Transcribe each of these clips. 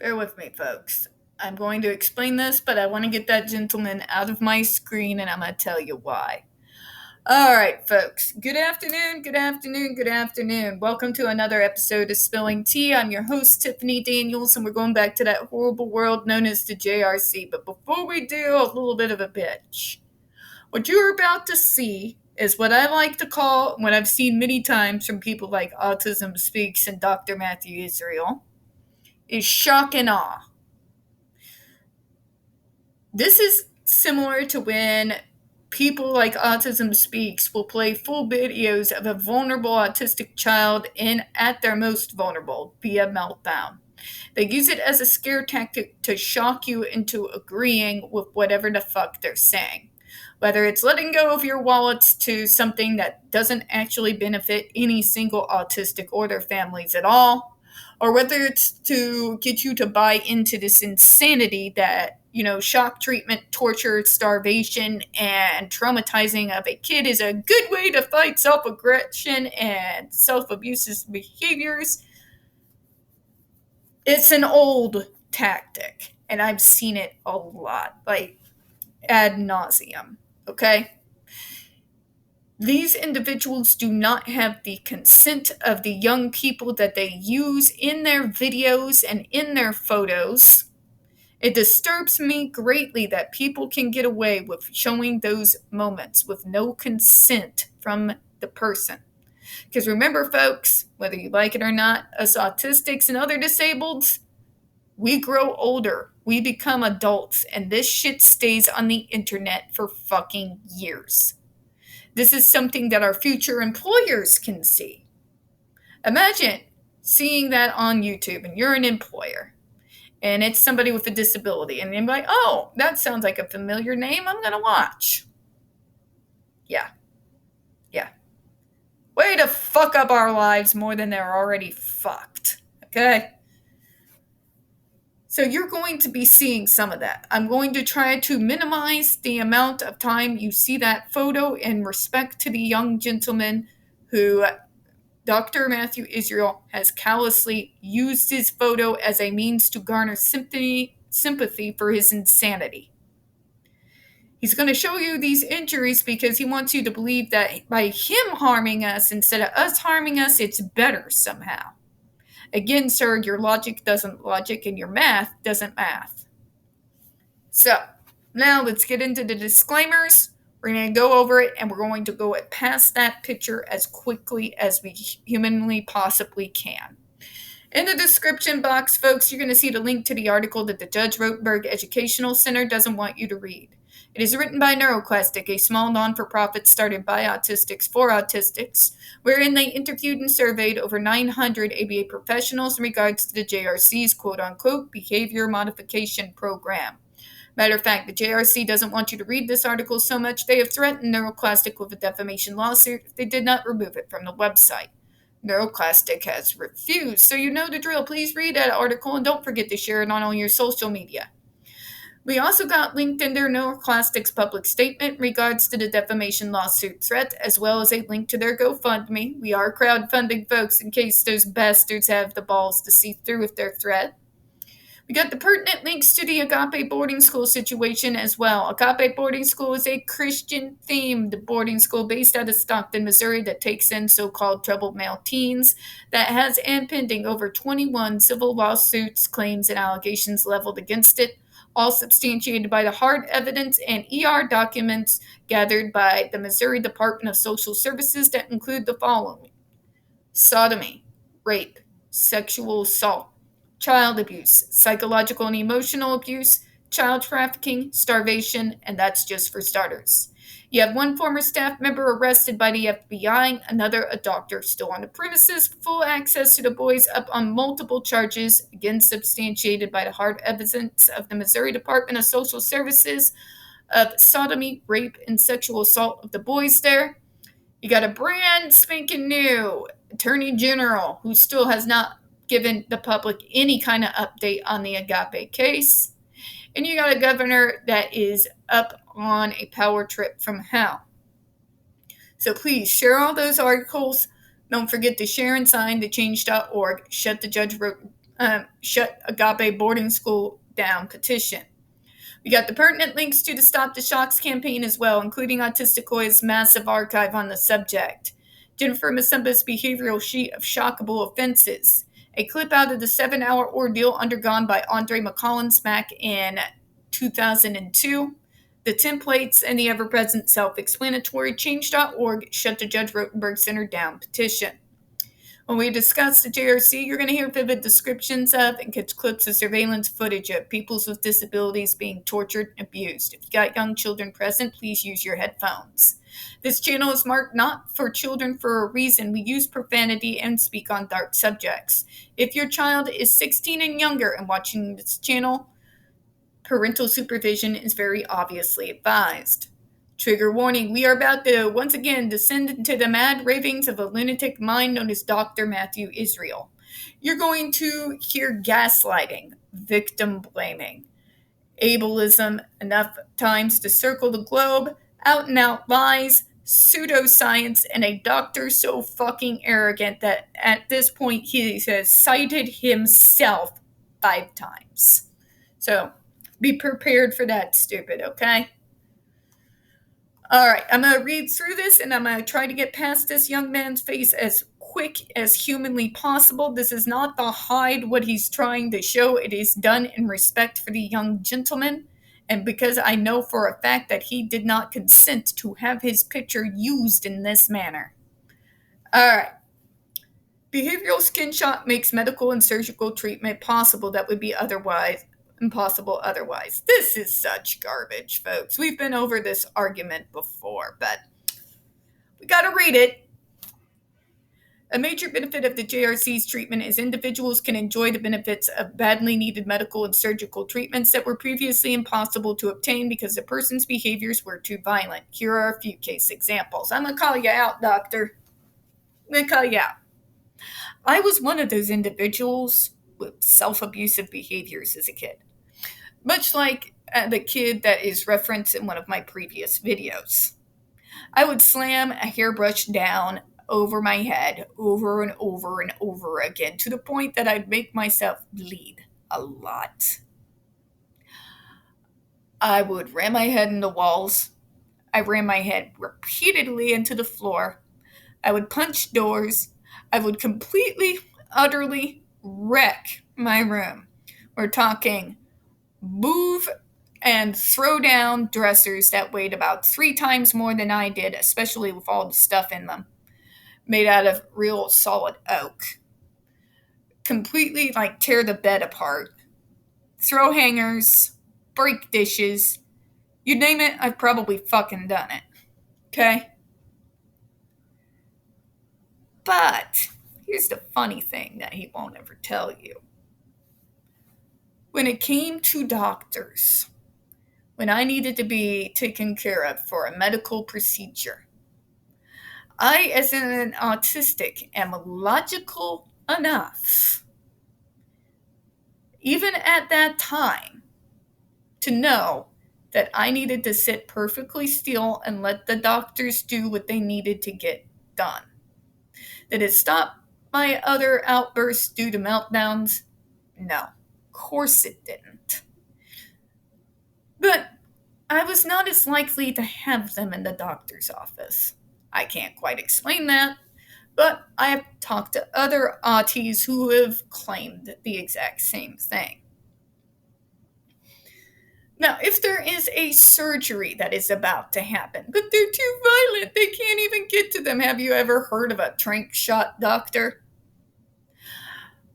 Bear with me, folks. I'm going to explain this, but I want to get that gentleman out of my screen, and I'm going to tell you why. All right, folks. Good afternoon, good afternoon, good afternoon. Welcome to another episode of Spilling Tea. I'm your host, Tiffany Daniels, and we're going back to that horrible world known as the JRC. But before we do, a little bit of a bitch. What you're about to see is what I like to call, what I've seen many times from people like Autism Speaks and Dr. Matthew Israel, is shock and awe. This is similar to when people like Autism Speaks will play full videos of a vulnerable autistic child at their most vulnerable via meltdown. They use it as a scare tactic to shock you into agreeing with whatever the fuck they're saying. Whether it's letting go of your wallets to something that doesn't actually benefit any single autistic or their families at all, or whether it's to get you to buy into this insanity that, shock treatment, torture, starvation, and traumatizing of a kid is a good way to fight self-aggression and self-abusive behaviors. It's an old tactic, and I've seen it a lot, like ad nauseum, okay? These individuals do not have the consent of the young people that they use in their videos and in their photos. It disturbs me greatly that people can get away with showing those moments with no consent from the person. Because remember, folks, whether you like it or not, us autistics and other disableds, we grow older, we become adults, and this shit stays on the internet for fucking years. This is something that our future employers can see. Imagine seeing that on YouTube and you're an employer and it's somebody with a disability and you're like, oh, that sounds like a familiar name, I'm going to watch. Yeah. Way to fuck up our lives more than they're already fucked. Okay? So you're going to be seeing some of that. I'm going to try to minimize the amount of time you see that photo in respect to the young gentleman who Dr. Matthew Israel has callously used his photo as a means to garner sympathy for his insanity. He's going to show you these injuries because he wants you to believe that by him harming us instead of us harming us, it's better somehow. Again, sir, your logic doesn't logic and your math doesn't math. So, now let's get into the disclaimers. We're going to go over it and we're going to go past that picture as quickly as we humanly possibly can. In the description box, folks, you're going to see the link to the article that the Judge Rotenberg Educational Center doesn't want you to read. It is written by NeuroClastic, a small non-for-profit started by autistics for autistics, wherein they interviewed and surveyed over 900 ABA professionals in regards to the JRC's quote-unquote behavior modification program. Matter of fact, the JRC doesn't want you to read this article so much they have threatened NeuroClastic with a defamation lawsuit if they did not remove it from the website. NeuroClastic has refused, so you know the drill. Please read that article and don't forget to share it on all your social media. We also got linked in their NeuroClastic's public statement in regards to the defamation lawsuit threat, as well as a link to their GoFundMe. We are crowdfunding, folks, in case those bastards have the balls to see through with their threat. We got the pertinent links to the Agape boarding school situation as well. Agape boarding school is a Christian-themed boarding school based out of Stockton, Missouri that takes in so-called troubled male teens that has impending over 21 civil lawsuits, claims, and allegations leveled against it, all substantiated by the hard evidence and ER documents gathered by the Missouri Department of Social Services that include the following: sodomy, rape, sexual assault, child abuse, psychological and emotional abuse, child trafficking, starvation, and that's just for starters. You have one former staff member arrested by the FBI, another a doctor still on the premises, full access to the boys up on multiple charges, again substantiated by the hard evidence of the Missouri Department of Social Services of sodomy, rape, and sexual assault of the boys there. You got a brand spanking new Attorney General who still has not given the public any kind of update on the Agape case. And you got a governor that is up on a power trip from hell. So please share all those articles. Don't forget to share and sign the change.org Shut the Judge Shut Agape Boarding School Down petition. We got the pertinent links to the Stop the Shocks campaign as well, including Autistica's massive archive on the subject. Jennifer Masimba's behavioral sheet of shockable offenses. A clip out of the 7-hour ordeal undergone by Andre McCollins back in 2002. The templates and the ever-present self-explanatory Change.org Shut the Judge Rotenberg Center Down petition. When we discuss the JRC, you're going to hear vivid descriptions of and catch clips of surveillance footage of people with disabilities being tortured and abused. If you got young children present, please use your headphones. This channel is marked not for children for a reason. We use profanity and speak on dark subjects. If your child is 16 and younger and watching this channel, parental supervision is very obviously advised. Trigger warning, we are about to once again descend into the mad ravings of a lunatic mind known as Dr. Matthew Israel. You're going to hear gaslighting, victim blaming, ableism enough times to circle the globe, out and out lies, pseudoscience, and a doctor so fucking arrogant that at this point he has cited himself 5 times. So be prepared for that, stupid, okay? All right, I'm going to read through this, and I'm going to try to get past this young man's face as quick as humanly possible. This is not to hide what he's trying to show. It is done in respect for the young gentleman, and because I know for a fact that he did not consent to have his picture used in this manner. All right. Behavioral skin shock makes medical and surgical treatment possible that would be impossible otherwise. This is such garbage, folks. We've been over this argument before, but we gotta read it. A major benefit of the JRC's treatment is individuals can enjoy the benefits of badly needed medical and surgical treatments that were previously impossible to obtain because the person's behaviors were too violent. Here are a few case examples. I'm gonna call you out, doctor. I'm gonna call you out. I was one of those individuals with self-abusive behaviors as a kid. Much like the kid that is referenced in one of my previous videos. I would slam a hairbrush down over my head over and over and over again to the point that I'd make myself bleed a lot. I would ram my head in the walls. I ran my head repeatedly into the floor. I would punch doors. I would completely, utterly wreck my room. We're talking move and throw down dressers that weighed about 3 times more than I did, especially with all the stuff in them, made out of real solid oak. Completely tear the bed apart, throw hangers, break dishes, you name it, I've probably fucking done it. Okay? But here's the funny thing that he won't ever tell you. When it came to doctors, when I needed to be taken care of for a medical procedure, I, as an autistic, am logical enough, even at that time, to know that I needed to sit perfectly still and let the doctors do what they needed to get done. Did it stop my other outbursts due to meltdowns? No. Of course it didn't. But I was not as likely to have them in the doctor's office. I can't quite explain that, but I have talked to other auties who have claimed the exact same thing. Now, if there is a surgery that is about to happen, but they're too violent, they can't even get to them. Have you ever heard of a trank shot doctor?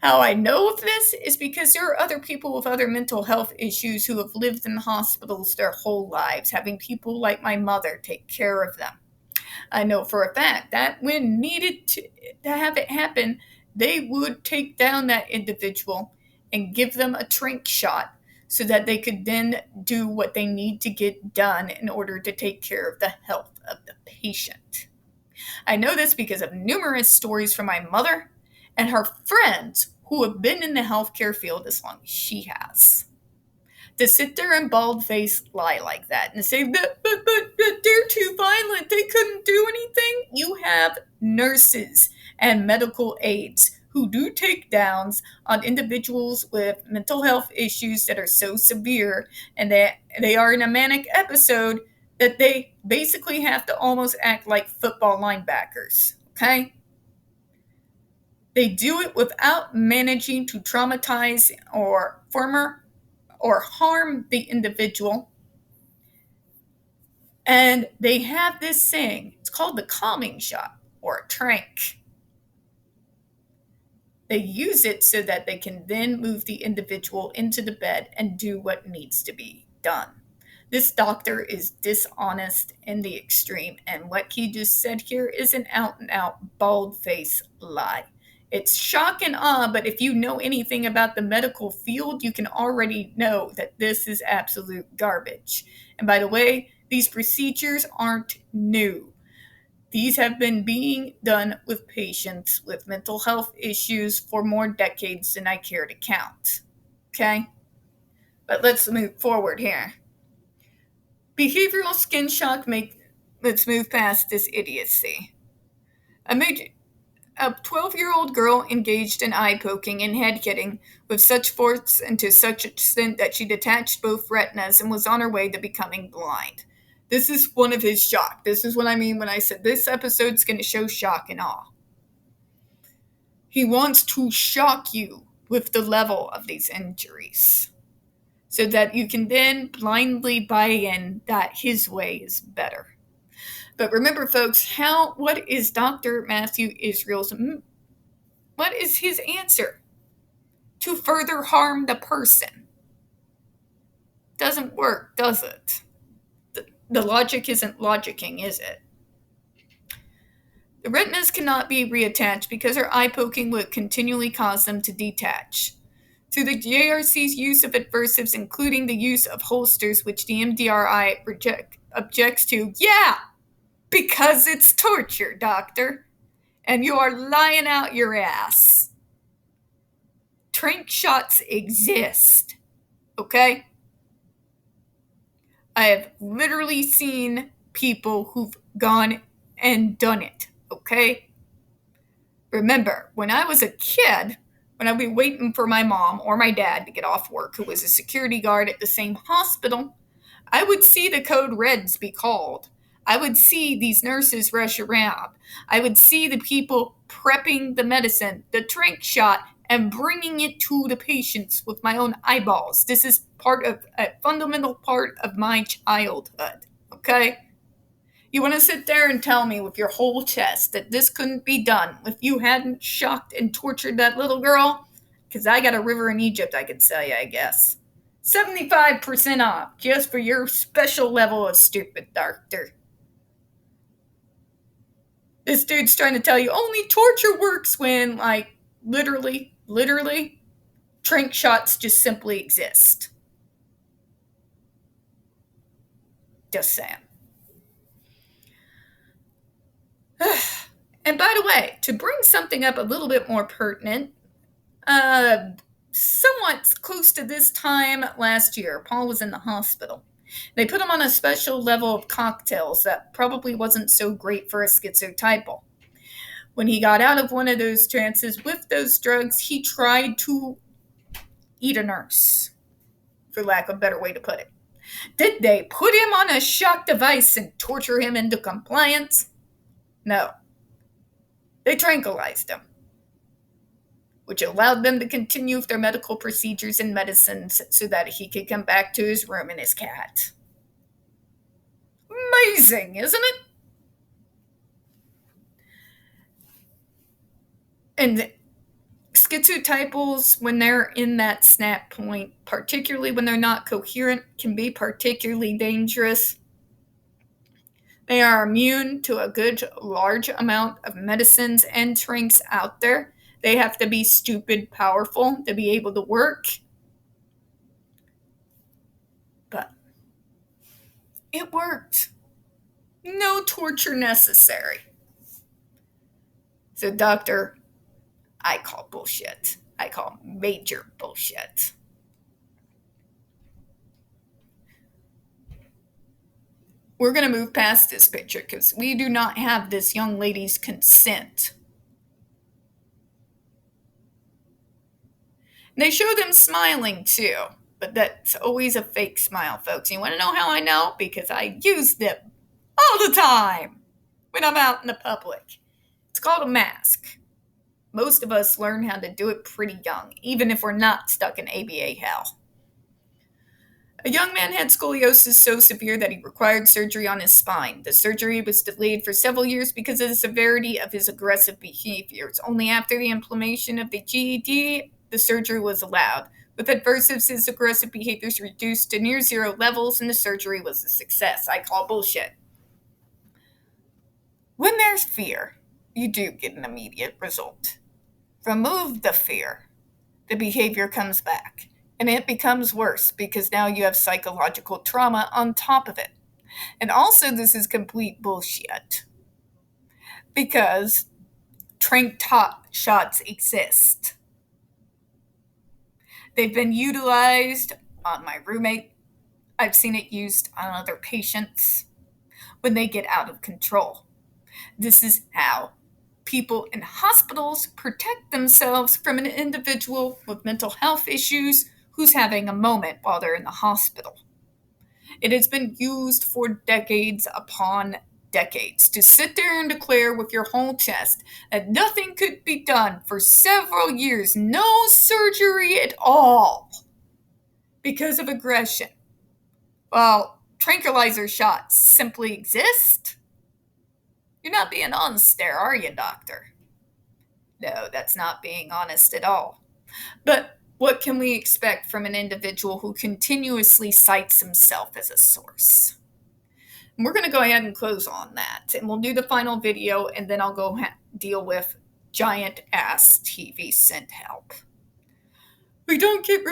How I know of this is because there are other people with other mental health issues who have lived in hospitals their whole lives, having people like my mother take care of them. I know for a fact that when needed to have it happen, they would take down that individual and give them a trank shot so that they could then do what they need to get done in order to take care of the health of the patient. I know this because of numerous stories from my mother and her friends who have been in the healthcare field as long as she has. To sit there and bald-faced lie like that and say, but they're too violent, they couldn't do anything. You have nurses and medical aides who do takedowns on individuals with mental health issues that are so severe and that they are in a manic episode that they basically have to almost act like football linebackers, okay? They do it without managing to traumatize or harm the individual. And they have this saying, it's called the calming shot or a trank. They use it so that they can then move the individual into the bed and do what needs to be done. This doctor is dishonest in the extreme, and what he just said here is an out-and-out, bald-faced lie. It's shock and awe, but if you know anything about the medical field, you can already know that this is absolute garbage. And by the way, these procedures aren't new. These have been being done with patients with mental health issues for more decades than I care to count. Okay? But let's move forward here. Behavioral skin shock let's move past this idiocy. A 12-year-old girl engaged in eye poking and head hitting with such force and to such extent that she detached both retinas and was on her way to becoming blind. This is one of his shock. This is what I mean when I said this episode's going to show shock and awe. He wants to shock you with the level of these injuries so that you can then blindly buy in that his way is better. But remember, folks, what is Dr. Matthew Israel's, what is his answer? To further harm the person. Doesn't work, does it? The logic isn't logicking, is it? The retinas cannot be reattached because her eye poking would continually cause them to detach. Through the JRC's use of adversives, including the use of holsters, which the MDRI objects to, because it's torture, doctor, and you are lying out your ass. Trank shots exist, okay? I have literally seen people who've gone and done it, okay? Remember, when I was a kid, when I'd be waiting for my mom or my dad to get off work, who was a security guard at the same hospital, I would see the code reds be called. I would see these nurses rush around. I would see the people prepping the medicine, the trank shot, and bringing it to the patients with my own eyeballs. This is a fundamental part of my childhood, okay? You want to sit there and tell me with your whole chest that this couldn't be done if you hadn't shocked and tortured that little girl? Because I got a river in Egypt I could sell you, I guess. 75% off just for your special level of stupid, doctor. This dude's trying to tell you only torture works when, literally, trank shots just simply exist. Just saying. And by the way, to bring something up a little bit more pertinent, somewhat close to this time last year, Paul was in the hospital. They put him on a special level of cocktails that probably wasn't so great for a schizotypal. When he got out of one of those trances with those drugs, he tried to eat a nurse, for lack of a better way to put it. Did they put him on a shock device and torture him into compliance? No. They tranquilized him, which allowed them to continue with their medical procedures and medicines so that he could come back to his room and his cat. Amazing, isn't it? And schizotypals, when they're in that snap point, particularly when they're not coherent, can be particularly dangerous. They are immune to a good large amount of medicines and drinks out there. They have to be stupid powerful to be able to work. But it worked. No torture necessary. So, doctor, I call bullshit. I call major bullshit. We're going to move past this picture because we do not have this young lady's consent. And they show them smiling too, but that's always a fake smile, folks. You want to know how I know? Because I use them all the time when I'm out in the public. It's called a mask. Most of us learn how to do it pretty young, even if we're not stuck in ABA hell. A young man had scoliosis so severe that he required surgery on his spine. The surgery was delayed for several years because of the severity of his aggressive behaviors. Only after the implementation of the GED, the surgery was allowed. With adversives, his aggressive behaviors reduced to near zero levels, and the surgery was a success. I call bullshit. When there's fear, you do get an immediate result. Remove the fear, the behavior comes back. And it becomes worse because now you have psychological trauma on top of it. And also, this is complete bullshit because trank shots exist. They've been utilized on my roommate. I've seen it used on other patients when they get out of control. This is how people in hospitals protect themselves from an individual with mental health issues who's having a moment while they're in the hospital. It has been used for decades upon decades to sit there and declare with your whole chest that nothing could be done for several years, no surgery at all, because of aggression. Well, tranquilizer shots simply exist. You're not being honest there, are you, doctor? No, that's not being honest at all. But what can we expect from an individual who continuously cites himself as a source? And we're going to go ahead and close on that. And we'll do the final video, and then I'll go deal with giant ass TV sent help. We don't get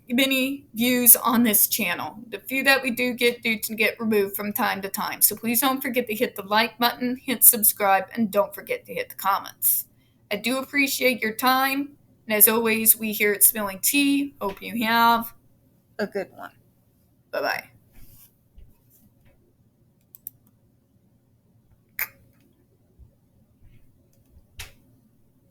many views on this channel. The few that we do get removed from time to time. So please don't forget to hit the like button, hit subscribe, and don't forget to hit the comments. I do appreciate your time. And as always, we here at Spilling Tea hope you have a good one. Bye-bye.